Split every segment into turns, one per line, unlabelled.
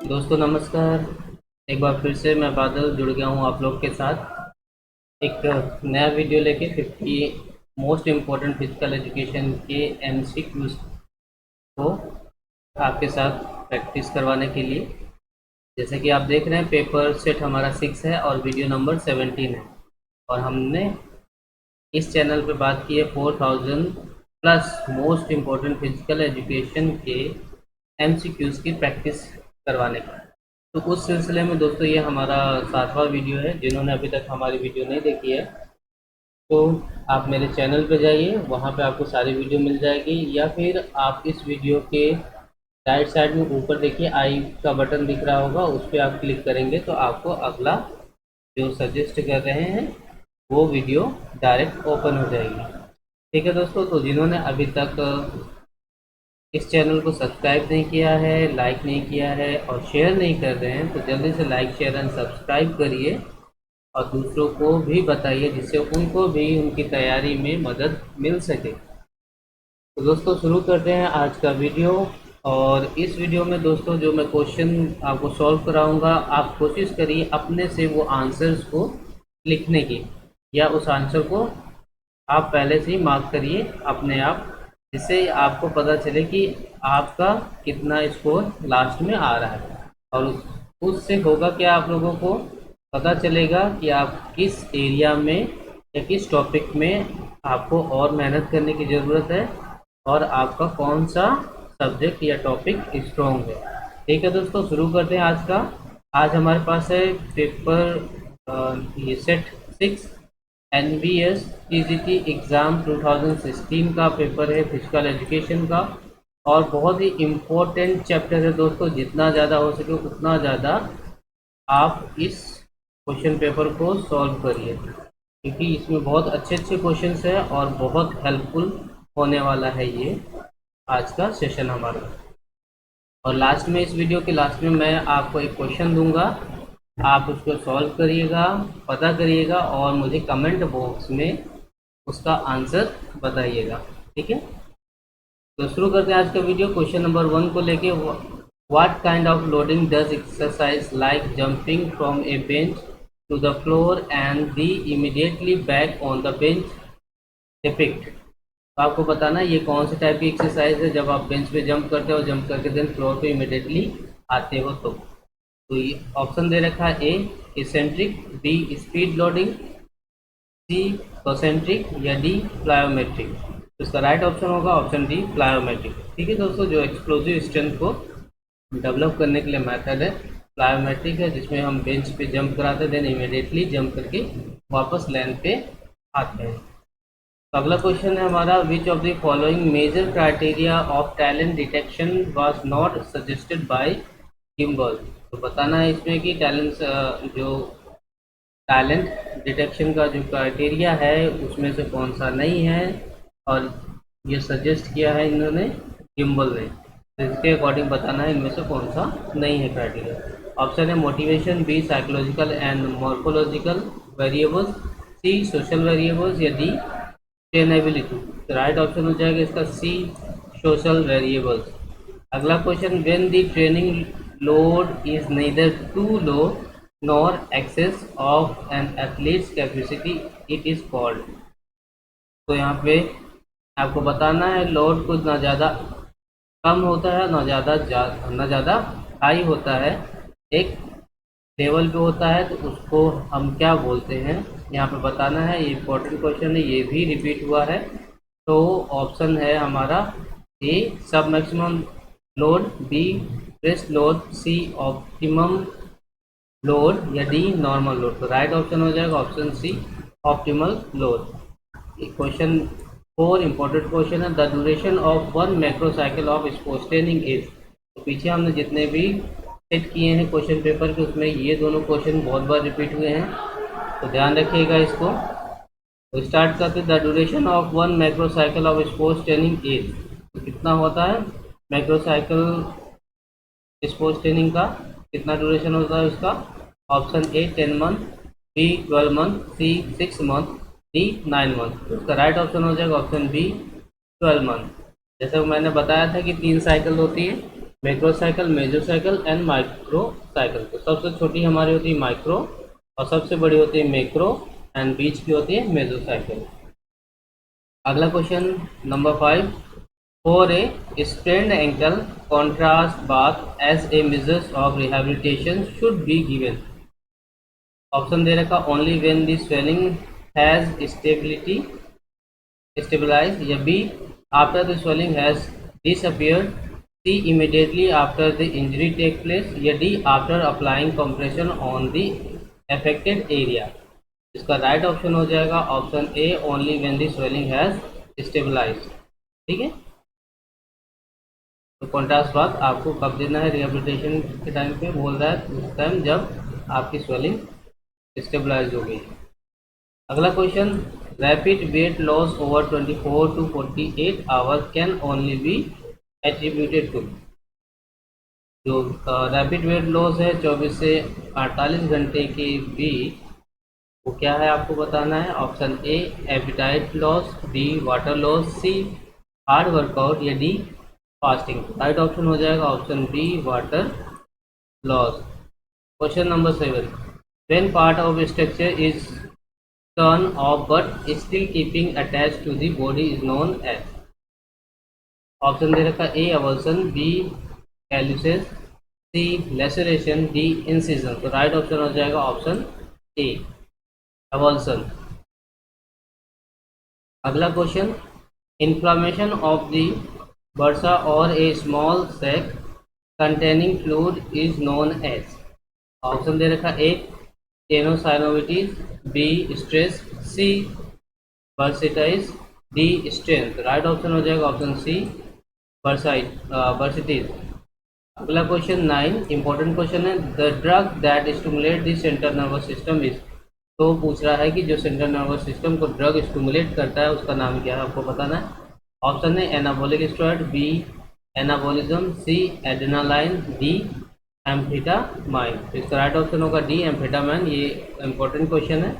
दोस्तों नमस्कार। एक बार फिर से मैं बादल जुड़ गया हूँ आप लोग के साथ एक नया वीडियो लेके 50 मोस्ट इम्पोर्टेंट फिजिकल एजुकेशन के एमसीक्यूज को आपके साथ प्रैक्टिस करवाने के लिए। जैसे कि आप देख रहे हैं पेपर सेट हमारा 6 है और वीडियो नंबर 17 है। और हमने इस चैनल पे बात की है 4000 plus most important physical education के एमसीक्यूज की प्रैक्टिस करवाने का। तो उस सिलसिले में दोस्तों ये हमारा 7वां वीडियो है। जिन्होंने अभी तक हमारी वीडियो नहीं देखी है तो आप मेरे चैनल पे जाइए, वहाँ पे आपको सारी वीडियो मिल जाएगी, या फिर आप इस वीडियो के राइट साइड में ऊपर देखिए आई का बटन दिख रहा होगा, उस पर आप क्लिक करेंगे तो आपको अगला जो सजेस्ट कर रहे हैं वो वीडियो डायरेक्ट ओपन हो जाएगी। ठीक है दोस्तों, तो जिन्होंने अभी तक इस चैनल को सब्सक्राइब नहीं किया है, लाइक नहीं किया है और शेयर नहीं कर रहे हैं तो जल्दी से लाइक शेयर एंड सब्सक्राइब करिए और दूसरों को भी बताइए जिससे उनको भी उनकी तैयारी में मदद मिल सके। तो दोस्तों शुरू करते हैं आज का वीडियो। और इस वीडियो में दोस्तों जो मैं क्वेश्चन आपको सॉल्व कराऊंगा, आप कोशिश करिए अपने से वो आंसर्स को लिखने की, या उस आंसर को आप पहले से ही मार्क करिए अपने आप, जिससे आपको पता चले कि आपका कितना स्कोर लास्ट में आ रहा है। और उससे होगा क्या, आप लोगों को पता चलेगा कि आप किस एरिया में या किस टॉपिक में आपको और मेहनत करने की ज़रूरत है और आपका कौन सा सब्जेक्ट या टॉपिक स्ट्रॉन्ग है। ठीक है दोस्तों, शुरू करते हैं आज का। आज हमारे पास है पेपर ये सेट 6 NBS TGT एग्ज़ाम 2016 का पेपर है फिजिकल एजुकेशन का। और बहुत ही इम्पोर्टेंट चैप्टर है दोस्तों, जितना ज़्यादा हो सके उतना ज़्यादा आप इस क्वेश्चन पेपर को सॉल्व करिए, क्योंकि इसमें बहुत अच्छे अच्छे क्वेश्चंस हैं और बहुत हेल्पफुल होने वाला है ये आज का सेशन हमारा। और लास्ट में, इस वीडियो के लास्ट में मैं आपको एक क्वेश्चन दूंगा, आप उसको सॉल्व करिएगा, पता करिएगा और मुझे कमेंट बॉक्स में उसका आंसर बताइएगा। ठीक है, तो शुरू करते हैं आज का वीडियो क्वेश्चन नंबर 1 को लेके। What kind of loading does exercise like jumping from a bench to the floor and the immediately back on the bench depict. तो आपको बताना ये कौन से टाइप की एक्सरसाइज है जब आप बेंच पे जंप करते हो, जंप करके देन फ्लोर पे इमीडिएटली आते हो। तो ये ऑप्शन दे रखा है, ए इसेंट्रिक, बी स्पीड लोडिंग, सी कंसेंट्रिक या डी प्लायोमेट्रिक। तो इसका राइट ऑप्शन होगा ऑप्शन डी प्लायोमेट्रिक। ठीक है दोस्तों, जो एक्सप्लोजिव स्ट्रेंथ को डेवलप करने के लिए मेथड है प्लायोमेट्रिक है, जिसमें हम बेंच पे जंप कराते हैं देन इमीडिएटली जंप करके वापस लैंड पे आते हैं। तो अगला क्वेश्चन है हमारा, which of the following major criteria of talent detection was not suggested by Kimball. तो बताना है इसमें कि जो टैलेंट डिटेक्शन का जो क्राइटेरिया है उसमें से कौन सा नहीं है, और ये सजेस्ट किया है इन्होंने किम्बल ने। तो इसके अकॉर्डिंग बताना है इनमें से कौन सा नहीं है क्राइटेरिया। ऑप्शन है motivation, B psychological and morphological variables, C social variables या डी ट्रेनेबिलिटी। तो राइट ऑप्शन हो जाएगा इसका सी सोशल वेरिएबल्स। अगला question, when the training load is neither too low nor excess of an athlete's capacity it is called. तो यहाँ पे आपको बताना है लोड कुछ ना ज़्यादा कम होता है ना ज़्यादा हाई होता है, एक लेवल पे होता है, तो उसको हम क्या बोलते हैं यहाँ पे बताना है। ये इम्पोर्टेंट क्वेश्चन है, ये भी रिपीट हुआ है। तो ऑप्शन है हमारा A sub maximum load, B rest load, C optimum load या डी नॉर्मल लोड। तो राइट ऑप्शन हो जाएगा option C optimal load. Question 4 important question है, the duration of one macrocycle of sports training is. तो पीछे हमने जितने भी सेट किए हैं क्वेश्चन पेपर के, उसमें ये दोनों क्वेश्चन बहुत बार रिपीट हुए हैं, तो ध्यान रखिएगा इसको। तो स्टार्ट करते, the duration of one macrocycle of sports training is. तो कितना होता है मैक्रोसाइकिल स्पोर्ट्स ट्रेनिंग का, कितना ड्यूरेशन होता है उसका। Option A 10 month, B 12 month, C 6 month, D 9 month. तो उसका राइट ऑप्शन हो जाएगा ऑप्शन बी 12 मंथ। जैसे मैंने बताया था कि 3 साइकिल होती है, मैक्रोसाइकिल, मेसोसाइकिल एंड माइक्रोसाइकिल। तो सबसे छोटी हमारी होती है माइक्रो और सबसे बड़ी होती है मैक्रो एंड बीच की होती है मेसोसाइकिल। अगला question number 5, for a sprained ankle contrast bath as a measures of rehabilitation should be given. Option दे रखा only when the swelling has stability stabilized, या B after the swelling has disappeared, C immediately after the injury take place, या D after applying compression on the affected area। इसका right option हो जाएगा option A only when the swelling has stabilised. ठीक है, तो contrast बात आपको कब देना है रिहेबिलिटेशन के टाइम पे, बोल रहा है उस टाइम जब आपकी स्वेलिंग स्टेबलाइज हो गई। अगला question, rapid weight loss over 24 to 48 hours can only be attributed to. जो रैपिड वेट लॉस है 24 से 48 घंटे के बीच, वो क्या है आपको बताना है। Option A appetite loss, B water loss, C hard workout, या डी फास्टिंग। राइट ऑप्शन हो जाएगा option B water loss. Question number 7, when part of structure is turn off but still keeping attached to the body is known as। Option दे रखा A avulsion, B calluses, C laceration, D incision. तो right option हो जाएगा option A avulsion। अगला question, inflammation of the bursa और a small sac containing fluid is known as. Option दे रखा A tenosynovitis, B stress, C bursitis, D strength. Right option हो जाएगा option C bursitis. अगला question 9 important question है, the drug that stimulate the central nervous system is. तो पूछ रहा है कि जो सेंट्रल नर्वस सिस्टम को ड्रग स्टिमुलेट करता है उसका नाम क्या है, आपको बताना है। ऑप्शन है anabolic steroid, B anabolism, C adrenaline, D amphetamine. तो इसका राइट ऑप्शन होगा डी एम्फेटामाइन। ये इंपॉर्टेंट क्वेश्चन है।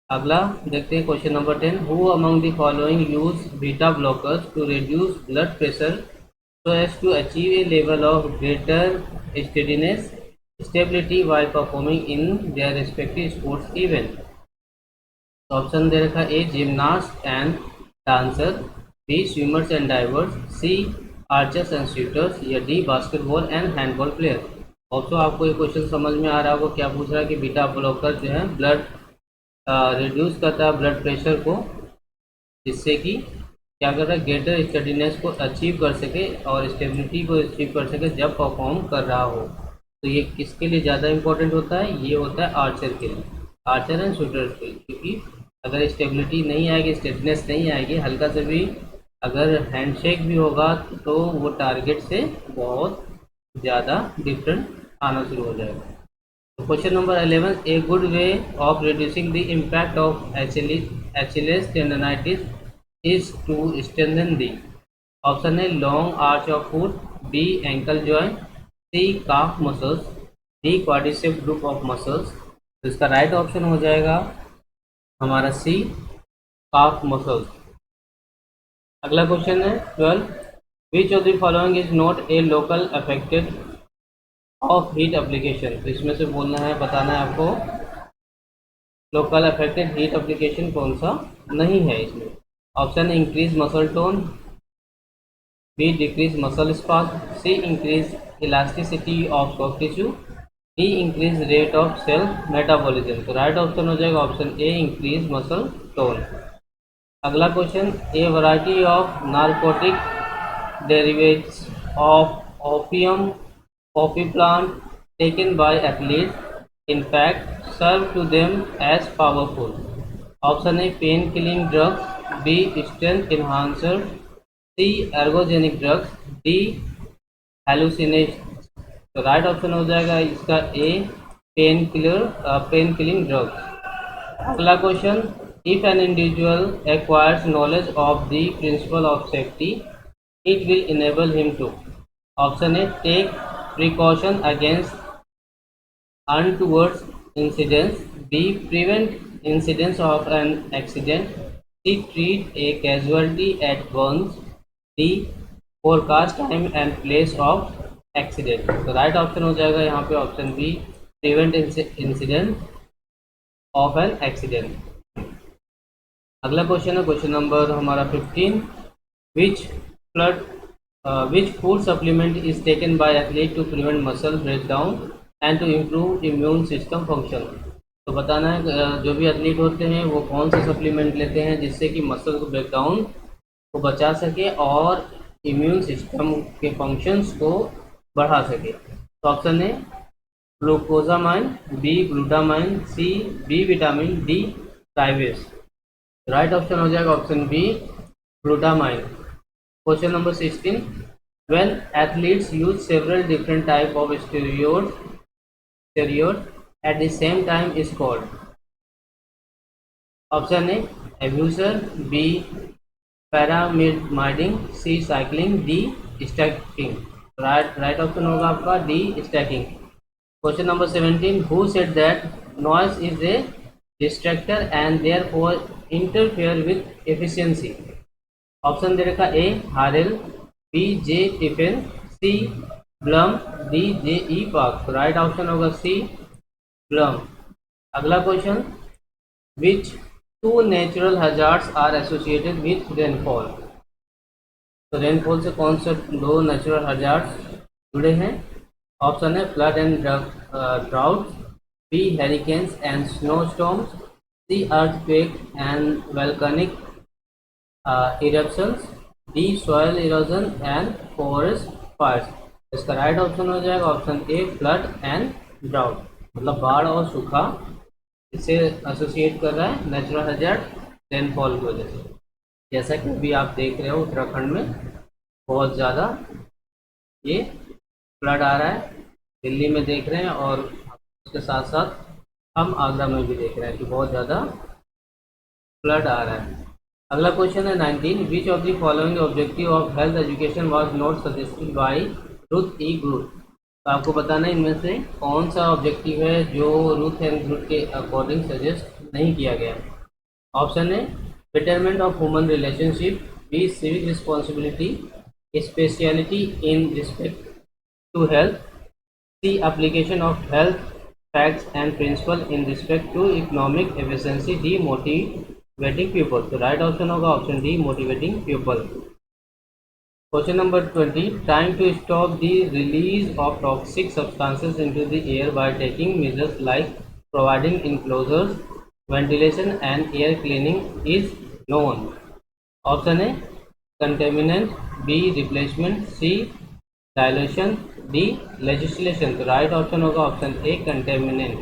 अगला देखते हैं question number 10, who among the following use beta blockers to reduce blood pressure so as to achieve a level of greater steadiness stability while performing in their respective sports event. Option दे रखा A gymnast and dancer, B swimmers and divers, C archers and shooters, या D basketball and handball player. Also आपको ये question समझ में आ रहा होगा क्या पूछ रहा है कि बीटा ब्लॉकर जो है ब्लड रिड्यूस करता है ब्लड प्रेशर को, जिससे कि क्या कर रहा है ग्रेटर स्टेडीनेस को अचीव कर सके और स्टेबिलिटी को अचीव कर सके जब परफॉर्म कर रहा हो। तो ये किसके लिए ज़्यादा इंपॉर्टेंट होता है, ये होता है आर्चर के लिए, आर्चर एंड शूटर्स के लिए। क्योंकि अगर स्टेबिलिटी नहीं आएगी, स्टेडीनेस नहीं आएगी, हल्का से भी अगर हैंडशेक भी होगा तो वो टारगेट से बहुत ज़्यादा डिफरेंट आना शुरू हो जाएगा। तो question number 11, a good way of reducing the impact of Achilles tendinitis is to strengthen the. Option है long arch of foot, B ankle joint, C calf muscles, D quadricep group of muscles. तो इसका right option हो जाएगा हमारा सी calf muscles. अगला question है 12, विच of the following is not A local affected of heat application. तो इसमें से बोलना है, बताना है आपको लोकल अफेक्टेड हीट एप्लीकेशन कौन सा नहीं है इसमें। ऑप्शन है increase muscle tone, B decrease muscle spasm, C increase elasticity of soft tissue, D increase rate of cell metabolism. तो राइट ऑप्शन हो जाएगा option A increase muscle tone. अगला question, a variety of narcotic derivatives of opium poppy plant taken by athletes in fact serve to them as powerful. Option A pain killing drugs, B strength enhancer, C ergogenic drugs, D hallucination. तो right option हो जाएगा इसका ए pain killing drugs. अगला question, if an individual acquires knowledge of the principle of safety, it will enable him to, option A, take precaution against untoward incidents, B, prevent incidents of an accident, C, treat a casualty at once, D, forecast time and place of accident. तो right option हो जाएगा यहाँ पे option B, prevent incident of an accident. अगला question है question number हमारा 15, which flood which food supplement is taken by athlete to prevent muscle breakdown and to improve immune system function। तो बताना है जो भी एथलीट होते हैं वो कौन से सप्लीमेंट लेते हैं जिससे कि मसल को ब्रेकडाउन को बचा सके और इम्यून सिस्टम के फंक्शंस को बढ़ा सके। तो ऑप्शन है glucosamine, B glutamine, C B vitamin, D थायवेस। राइट ऑप्शन हो जाएगा option B glutamine. Question number 16. When athletes use several different type of steroids at the same time is called। Option A abusor, B pyramiding, C cycling, D stacking। Right option होगा आपका D stacking। Question number 17. Who said that noise is a distractor and therefore interfere with efficiency। Option दे रखा A Harre, B J Tiffin, C Blum, D J E Park. तो right option होगा C Blum. अगला question, which two natural hazards are associated with rainfall. तो rainfall से कौन से दो नेचुरल हैजार्ड्स जुड़े हैं। ऑप्शन है flood and drought, B hurricanes and snow storms, C earthquake and volcanic eruptions, D soil erosion and forest fires. इसका right option हो जाएगा option A flood and drought, मतलब बाढ़ और सूखा इसे एसोसिएट कर रहा है नेचुरल हैजार्ड रेनफॉल की वजह से। जैसा कि अभी आप देख रहे हो उत्तराखंड में बहुत ज़्यादा ये फ्लड आ रहा है, दिल्ली में देख रहे हैं और उसके साथ साथ हम आगरा में भी देख रहे हैं कि बहुत ज़्यादा फ्लड आ रहा है। अगला क्वेश्चन है 19, which of the following objective of health education was not suggested by Ruth E Grout. तो आपको बताना है इनमें से कौन सा ऑब्जेक्टिव है जो रुथ एंड ग्रुथ के अकॉर्डिंग सजेस्ट नहीं किया गया। ऑप्शन है betterment of human relationship, B civic responsibility, speciality in respect to health, C application of health facts and principle in respect to economic efficiency, D motivating people. तो right option होगा option D motivating people. Question number 20, time to stop the release of toxic substances into the air by taking measures like providing enclosures, ventilation and air cleaning is known. Option है contaminant, B replacement, सी dilution, D legislation. तो right option होगा option ए contaminant,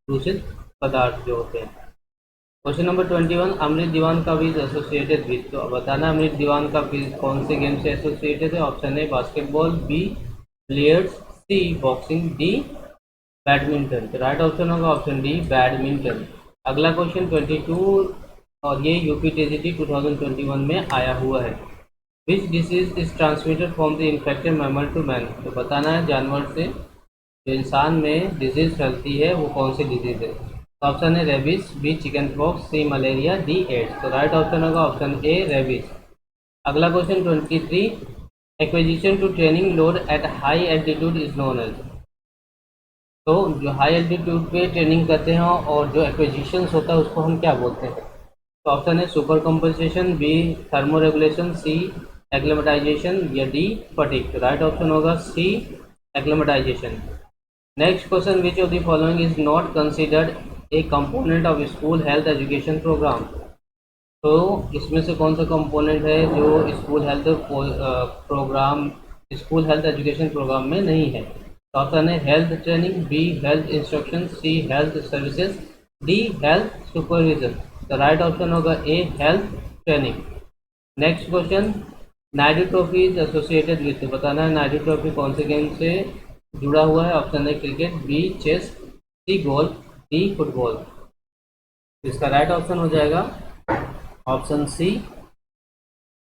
दूषित पदार्थ जो होते हैं। Question number 21, अमृत दीवान का बीज एसोसिएटेड विथ। तो बताना अमृत दीवान का बीज कौन से गेम से एसोसिएटेड है। Option A basketball, B billiards, C boxing, D badminton. तो राइट ऑप्शन होगा ऑप्शन डी बैडमिंटन। अगला क्वेश्चन 22, और ये यूपीटीजीटी 2021 में आया हुआ है। Which disease is transmitted from the infected mammal to man. तो बताना है जानवर से जो इंसान में डिजीज फैलती है वो कौन सी डिजीज है। ऑप्शन है rabies, B chicken pox, C malaria, D AIDS. तो राइट ऑप्शन होगा ऑप्शन ए रेबिस। अगला question 23, acquisition to training load at high altitude is known as. तो जो हाई एल्टीट्यूड पे ट्रेनिंग करते हैं और जो एक्विजिशन होता है उसको हम क्या बोलते हैं। तो ऑप्शन है super compensation, B thermo regulation, C acclimatization, या डी फटीग। तो राइट ऑप्शन होगा C acclimatization. Next question, which of the following is not considered a component of school health education programme. तो इसमें से कौन सा कंपोनेंट है जो school health programme, school health education programme में नहीं है। तो ऑप्शन है health training, B health instruction, C health services, D health supervision. तो राइट ऑप्शन होगा A health training. Next question, Naidu trophy is associated with. तो बताना है नायडू ट्रॉफी कौन से गेम से जुड़ा हुआ है। ऑप्शन है cricket, B chess, C golf, D football. इसका राइट ऑप्शन हो जाएगा option C,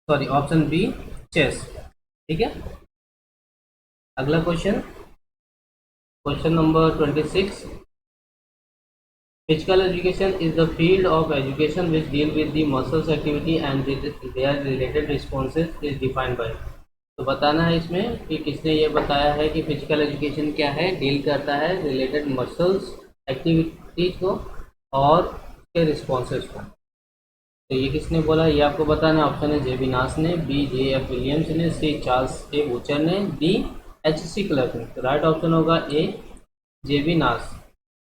sorry option B chess. ठीक है। अगला question, question number 26, physical education is the field of education which deal with the muscles activity and their related responses is defined by. तो बताना है इसमें कि किसने ये बताया है कि फिजिकल एजुकेशन क्या है, डील करता है रिलेटेड मसल्स एक्टिविटीज को और उसके रिस्पॉन्सेज को। तो ये किसने बोला, ये आपको बताना है। ऑप्शन है जे बी नास ने, बी जे एफ विलियम्स ने, सी चार्ल्स ए बूचर ने, डी एच सी क्लर्क ने। तो राइट ऑप्शन होगा ए, जे बी नास।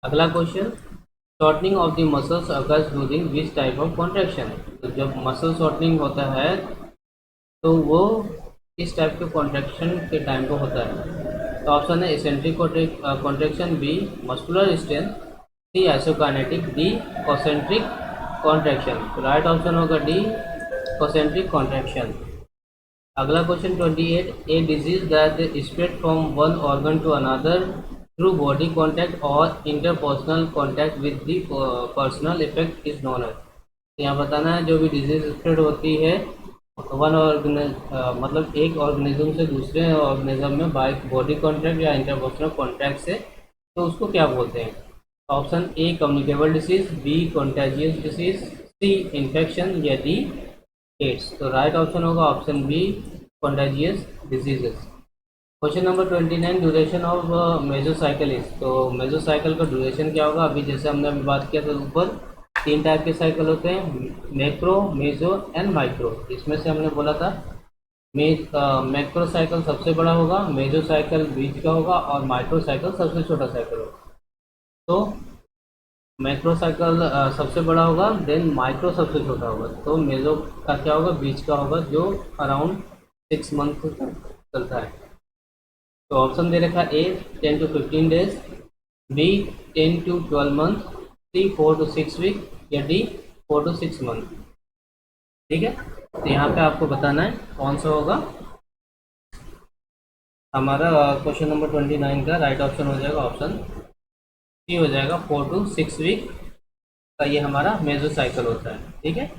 अगला question, shortening of the muscles occurs during which type of contraction. तो जब मसल शॉर्टनिंग होता है तो वो किस टाइप के कॉन्ट्रैक्शन के टाइम को होता है। तो ऑप्शन है eccentric contraction, B muscular strength, C isokinetic, D concentric contraction. तो राइट ऑप्शन होगा डी कॉन्सेंट्रिक कॉन्ट्रैक्शन। अगला question 28, a disease that spread from one organ to another through body contact और interpersonal contact with the personal effect is known as. यहाँ बताना है जो भी disease spread होती है वन मतलब एक ऑर्गेनिज्म से दूसरे ऑर्गेनिज्म में बाय बॉडी कॉन्टैक्ट या इंटरपर्सनल कॉन्टैक्ट से, तो उसको क्या बोलते हैं। Option A communicable disease, B contagious disease, C infection या डी एड्स। तो राइट ऑप्शन होगा option B contagious diseases. Question number 29, duration of mesocycle is. तो मेसोसाइकिल का ड्यूरेशन क्या होगा। अभी जैसे हमने अभी बात किया था ऊपर, तीन टाइप के साइकिल होते हैं, मैक्रो, मेसो एंड माइक्रो। इसमें से हमने बोला था मैक्रो साइकिल सबसे बड़ा होगा, मेजो साइकिल बीच का होगा और माइक्रो साइकिल सबसे छोटा साइकिल होगा। तो मैक्रो साइकिल सबसे बड़ा होगा, देन माइक्रो सबसे छोटा होगा, तो मेजो का क्या होगा, बीच का होगा, जो अराउंड 6 मंथ तक चलता है। तो ऑप्शन दे रखा A 10 to 15 days, B 10 to 12 month, C 4 to 6 week या डी 4 to 6 मंथ। ठीक है, तो यहाँ पे आपको बताना है कौन सा होगा हमारा। क्वेश्चन नंबर 29 का राइट ऑप्शन हो जाएगा ऑप्शन सी हो जाएगा, 4 to 6 वीक का ये हमारा मेजो साइकिल होता है। ठीक है,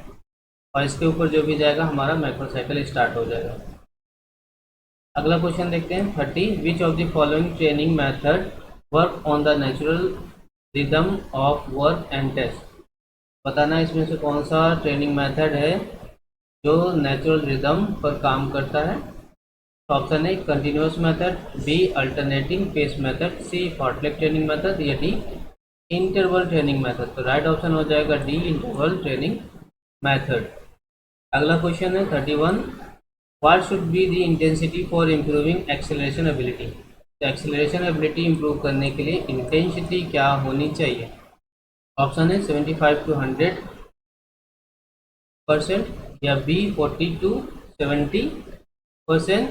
और इसके ऊपर जो भी जाएगा हमारा मैक्रो साइकिल स्टार्ट हो जाएगा। अगला क्वेश्चन देखते हैं 30, which of the following training method work on the natural rhythm of work and test. बताना इसमें से कौन सा ट्रेनिंग मेथड है जो नेचुरल रिदम पर काम करता है। Option A continuous method, B alternating pace method, C fartlek training method या डी इंटरवल ट्रेनिंग मेथड। तो राइट ऑप्शन हो जाएगा डी इंटरवल ट्रेनिंग मेथड। अगला क्वेश्चन है 31, what should be the intensity for improving acceleration ability. तो acceleration ability improve करने के लिए इंटेंसिटी क्या होनी चाहिए। ऑप्शन है 75 to 100% या बी 40 to 70%,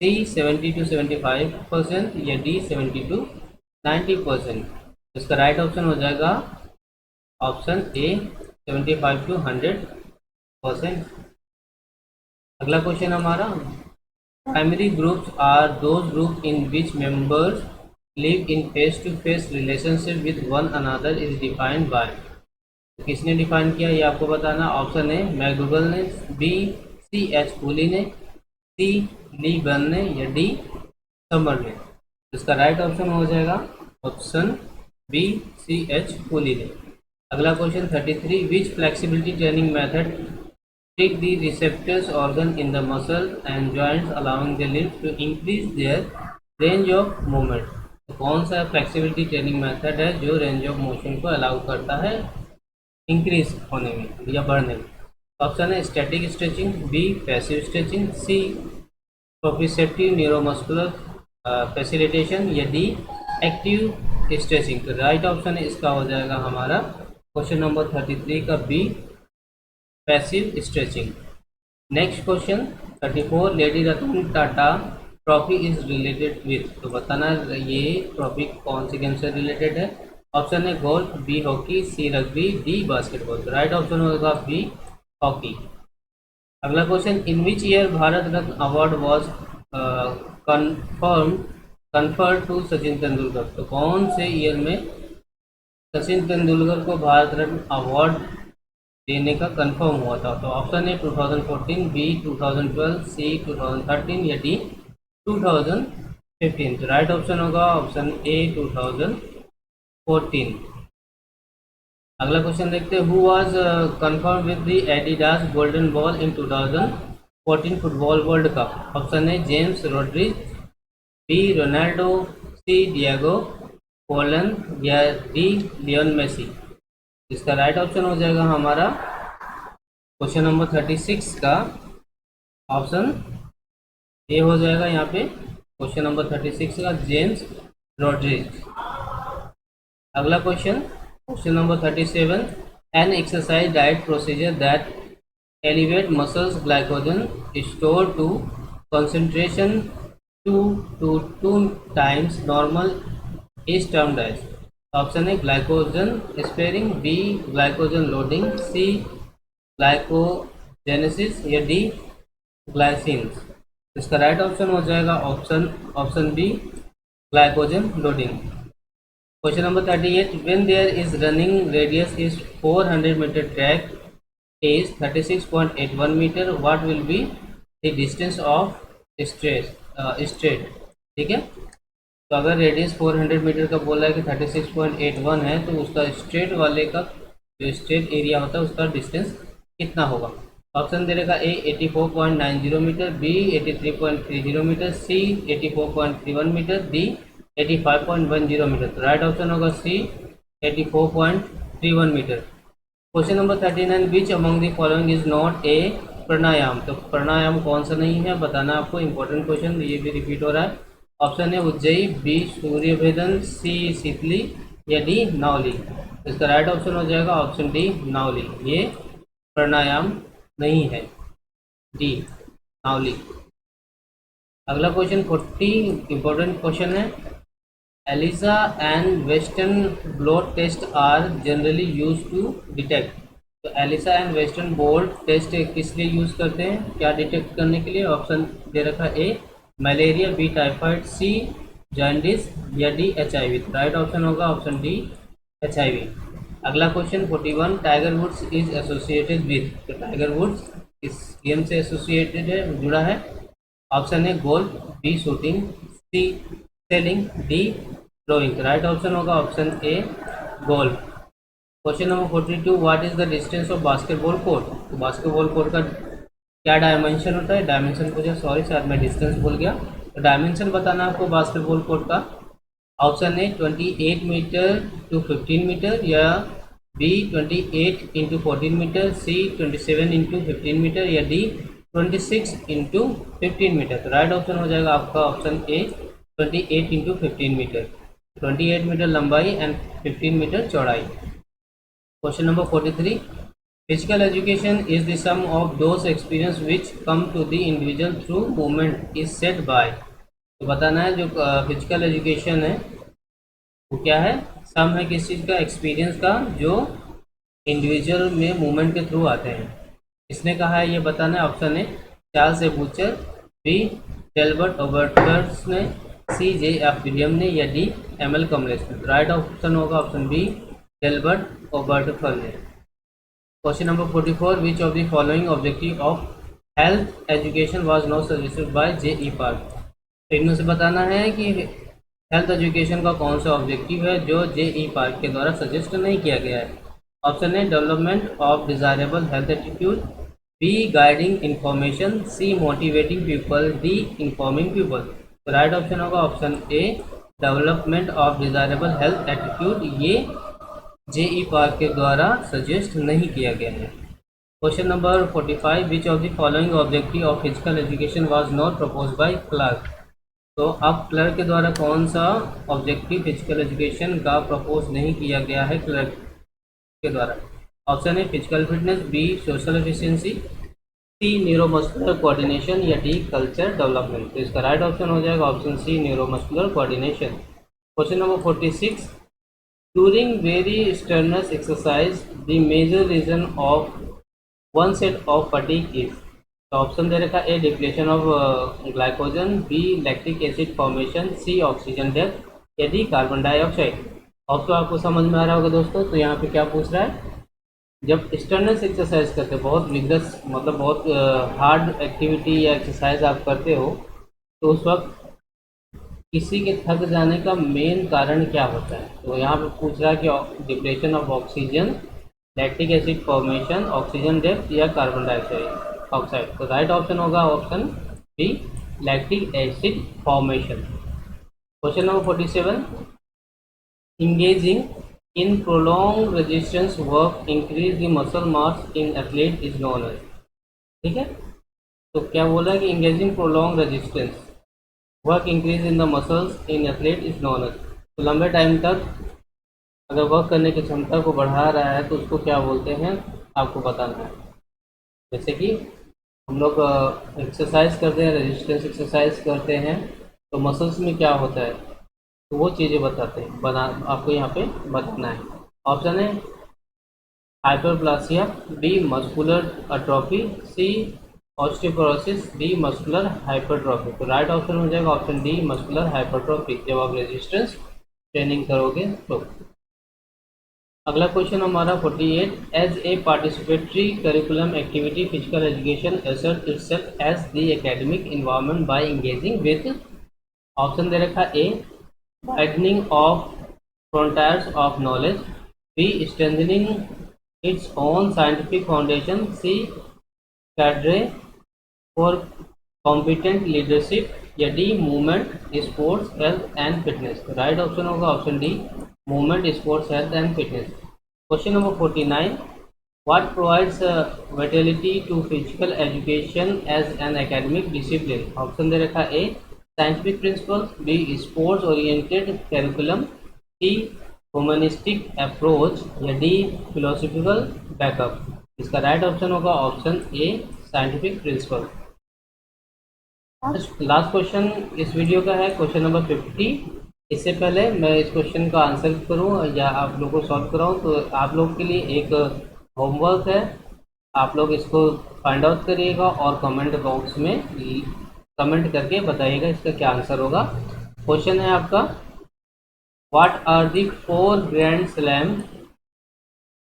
सी 70 to 75% या डी 70 to 90%। इसका राइट ऑप्शन हो जाएगा ऑप्शन ए 75 to 100%। अगला क्वेश्चन हमारा, primary groups are those group in which members live in face to face relationship with one another is defined by. किसने define किया ये आपको बताना। ऑप्शन ए मैगूगल ने, बी सी एच पुली ने, सी ली बर्न ने या डी समर ने। इसका राइट ऑप्शन हो जाएगा ऑप्शन बी सी एच पुली ने। अगला question 33, which flexibility training method trick the receptors organ in the muscle and joints allowing the limbs to increase their range of movement। तो कौन सा flexibility training method है जो range of motion को allow करता है इंक्रीज होने में या बढ़ने में। ऑप्शन है static stretching, B passive stretching, C proprioceptive neuromuscular facilitation या डी एक्टिव स्ट्रेचिंग। तो राइट ऑप्शन है इसका हो जाएगा हमारा क्वेश्चन नंबर 33 का B passive stretching. Next question 34, lady Ratan Tata trophy is related with. तो बताना ये ट्रॉफी कौन सी गेम से रिलेटेड है। ऑप्शन है golf, B hockey, C rugby, D basketball. तो राइट ऑप्शन होगा बी हॉकी। अगला question, in which year Bharat Ratna award was conferred to Sachin Tendulkar. तो कौन से ईयर में सचिन तेंदुलकर को भारत रत्न अवार्ड देने का कंफर्म हुआ था। तो ऑप्शन है 2014, बी 2012, सी 2013 या डी 2015। तो राइट ऑप्शन होगा ऑप्शन ए 2014। अगला क्वेश्चन देखते हैं, who was confirm with the Adidas golden ball in 2000। 14 football world cup? Option A James Rodriguez, B Ronaldo, C Diego Forlan या डी लियोन मेसी। इसका right option हो जाएगा हमारा question number 36 का option ए हो जाएगा यहाँ पे क्वेश्चन नंबर 36 का जेम्स रोड्रिज। अगला question, question number 37, an exercise diet procedure that elevate muscles glycogen stored to concentration 2 to 2 times normal is termed as? Option है glycogen sparing, B glycogen loading, C glycogenesis या D glycines. इसका right option हो जाएगा option B glycogen loading. Question number 38, when there is running radius is 400 metre track is 36.81 meter, what will be the distance of straight? ठीक है, तो अगर radius 400 metre का बोला है कि 36.81 है तो उसका स्ट्रेट वाले का जो स्ट्रेट एरिया होता है उसका डिस्टेंस कितना होगा? ऑप्शन दे रहेगा A 84.90 metre, B 83.30 metre, C 84.31 metre, D 85.10 metre. तो राइट ऑप्शन होगा C 84.31 metre. Question number 39, which among the following is not a pranayama? तो प्राणायाम कौन सा नहीं है बताना आपको, इंपॉर्टेंट क्वेश्चन, ये भी रिपीट हो रहा है। ऑप्शन है उज्जयी, बी सूर्य भेदन, सी शीतली या डी नावली। इसका राइट ऑप्शन हो जाएगा ऑप्शन डी नावली, ये प्राणायाम नहीं है, डी नावली। अगला क्वेश्चन 40 इंपॉर्टेंट क्वेश्चन है, ELISA and Western blot test are generally used to detect। तो ELISA and western blot test किस लिए यूज़ करते हैं, क्या डिटेक्ट करने के लिए? ऑप्शन दे रखा है A malaria, B typhoid, C jaundice या डी HIV। राइट ऑप्शन होगा ऑप्शन डी HIV। अगला question 41, Tiger Woods is associated with. तो टाइगर वुड्स इस गेम से एसोसिएटेड है, जुड़ा है। ऑप्शन है golf, B shooting, C sailing, D rowing. Right option होगा option A golf. Question number 42, what is the distance of basketball court? तो basketball court का क्या डायमेंशन होता है? डायमेंशन पूछा, सॉरी सर मैं डिस्टेंस भूल गया। तो डायमेंशन बताना आपको बास्केटबॉल कोर्ट का। Option A 28 meter to 15 meter, या B 28 into 14 meter, C 27 into 15 meter या डी 26 इंटू 15 मीटर। तो राइट ऑप्शन हो जाएगा आपका option A 28 into 15 meter, 28 meter लंबाई एंड 15 मीटर चौड़ाई। Question number 43, physical education is the sum of those experience which come to the individual through movement is set bye. तो बताना है जो फिजिकल एजुकेशन है वो क्या है, सम है किस चीज़ का, एक्सपीरियंस का, जो इंडिविजुअल में मूवमेंट के थ्रू आते हैं। इसने कहा है ये बताना है। ऑप्शन है Charles A Bucher, B Delbert Oberteuffer ने, सी J.F. विलियम ने या डी ML कमलेश ने। राइट ऑप्शन होगा ऑप्शन बी डेल्बर्ट ओबर्टफर ने। Question number 44, which of the following objective of health education was not suggested bye J.E. Park. तो इनमें से बताना है कि हेल्थ एजुकेशन का कौन सा ऑब्जेक्टिव है जो J.E. पार्क के द्वारा सजेस्ट नहीं किया गया है। ऑप्शन है development of desirable health attitude, B guiding information, C motivating people, D informing people. तो राइट ऑप्शन होगा option A development of desirable health attitude, ये J.E. पार्क के द्वारा सजेस्ट नहीं किया गया है। Question number 45, which of the following objective of physical education was not propose by Clark. तो अब क्लर्क के द्वारा कौन सा ऑब्जेक्टिव फिजिकल एजुकेशन का प्रपोज नहीं किया गया है क्लर्क के द्वारा? ऑप्शन है physical fitness, B social efficiency, C neuromuscular coordination या डी कल्चर डेवलपमेंट। तो इसका राइट ऑप्शन हो जाएगा option C neuromuscular coordination. Question number 46, during very strenuous exercise the major reason of onset of fatigue is. तो option दे रखा A depletion of glycogen, B lactic acid formation, C oxygen depth या D carbon dioxide. अब तो आपको समझ में आ रहा होगा दोस्तों। तो यहाँ पे क्या पूछ रहा है, जब स्टर्नस एक्सरसाइज करते हो, बहुत विगस मतलब बहुत हार्ड एक्टिविटी या एक्सरसाइज आप करते हो, तो उस वक्त किसी के थक जाने का मेन कारण क्या होता है? तो यहाँ पे पूछ रहा है कि depletion of oxygen, lactic acid formation, oxygen depth या कार्बन डाइऑक्साइड। ऑक्साइड। तो राइट ऑप्शन होगा option B, lactic acid formation. Question number 47, engaging in prolonged resistance work increase the muscle mass in athlete is known as। ठीक है, तो क्या बोला कि engaging prolonged resistance work increase in the muscles in athlete is known as. तो लंबे time तक अगर वर्क करने की क्षमता को बढ़ा रहा है तो उसको क्या बोलते हैं, आपको बताना है। जैसे कि हम लोग एक्सरसाइज करते हैं, रेजिस्टेंस एक्सरसाइज करते हैं, तो मसल्स में क्या होता है, तो वो चीज़ें बताते हैं, बना आपको यहाँ पे बताना है। ऑप्शन है हाइपरप्लासिया, बी मस्कुलर अट्रोफी, सी ऑस्टियोपोरोसिस, डी मस्कुलर हाइपरट्रॉफी। तो राइट ऑप्शन हो जाएगा ऑप्शन डी, मस्कुलर हाइपरट्रॉफी, जब आप रेजिस्टेंस ट्रेनिंग करोगे तो। अगला क्वेश्चन हमारा 48, as a participatory curriculum activity physical education assert itself as the academic environment by engaging with. Option दे रखा A widening of frontiers of knowledge, B strengthening its own scientific foundation, C cadre for competent leadership, या D movement sports health and fitness. तो right option होगा option D, movement sports health and fitness. Question number 49, what provides vitality to physical education as an academic discipline. Option दे रखा A scientific principles, B sports oriented curriculum, C humanistic approach, या D philosophical backup. इसका right option होगा option A scientific principle. Last question इस video का है question number 50। इससे पहले मैं इस क्वेश्चन का आंसर करूं या आप लोगों को सॉल्व कराऊं, तो आप लोग के लिए एक होमवर्क है, आप लोग इसको फाइंड आउट करिएगा और कमेंट बॉक्स में कमेंट करके बताइएगा इसका क्या आंसर होगा। क्वेश्चन है आपका, what are the 4 grand slam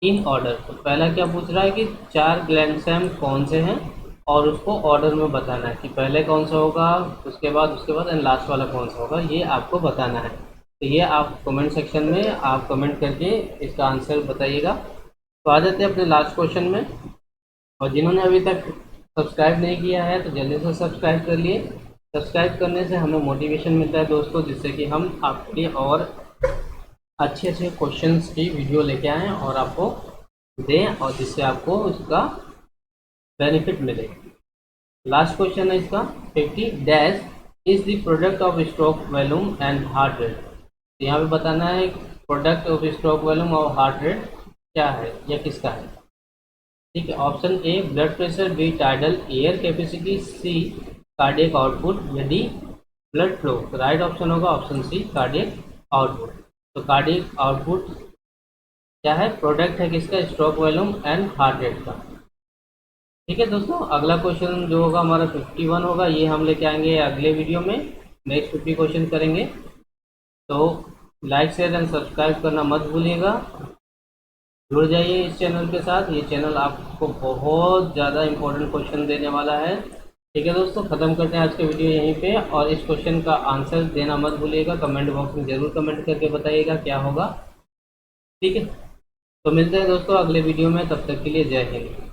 in order. तो पहला क्या पूछ रहा है कि 4 ग्रैंड स्लैम कौन से हैं और उसको ऑर्डर में बताना है कि पहले कौन सा होगा, उसके बाद एंड लास्ट वाला कौन सा होगा, ये आपको बताना है। तो ये आप कमेंट सेक्शन में आप कमेंट करके इसका आंसर बताइएगा। तो आ जाते हैं अपने लास्ट क्वेश्चन में, और जिन्होंने अभी तक सब्सक्राइब नहीं किया है तो जल्दी से सब्सक्राइब कर लिए। सब्सक्राइब करने से हमें मोटिवेशन मिलता है दोस्तों, जिससे कि हम आपके लिए और अच्छे अच्छे क्वेश्चंस की वीडियो लेके आएँ और आपको दें, और जिससे आपको उसका बेनिफिट मिले। लास्ट क्वेश्चन है इसका 50, dash is the product of stroke volume and heart rate. तो यहाँ पे बताना है प्रोडक्ट ऑफ स्ट्रोक वॉल्यूम और हार्ट रेट क्या है या किसका है। ठीक है, option A blood pressure, B tidal air capacity, C cardiac output, या डी ब्लड फ्लो। तो राइट ऑप्शन होगा ऑप्शन सी कार्डियक आउटपुट। तो कार्डियक आउटपुट क्या है, प्रोडक्ट है किसका, stroke volume and heart rate का। ठीक है दोस्तों, अगला क्वेश्चन जो होगा हमारा 51 होगा, ये हम लेके आएंगे अगले वीडियो में, नेक्स्ट 50 क्वेश्चन करेंगे। तो लाइक शेयर एंड सब्सक्राइब करना मत भूलिएगा, जुड़ जाइए इस चैनल के साथ, ये चैनल आपको बहुत ज़्यादा इंपॉर्टेंट क्वेश्चन देने वाला है। ठीक है दोस्तों, ख़त्म करते हैं आज के वीडियो यहीं पे, और इस क्वेश्चन का आंसर देना मत भूलिएगा, कमेंट बॉक्स में ज़रूर कमेंट करके बताइएगा क्या होगा। ठीक है, तो मिलते हैं दोस्तों अगले वीडियो में, तब तक के लिए जय हिंद।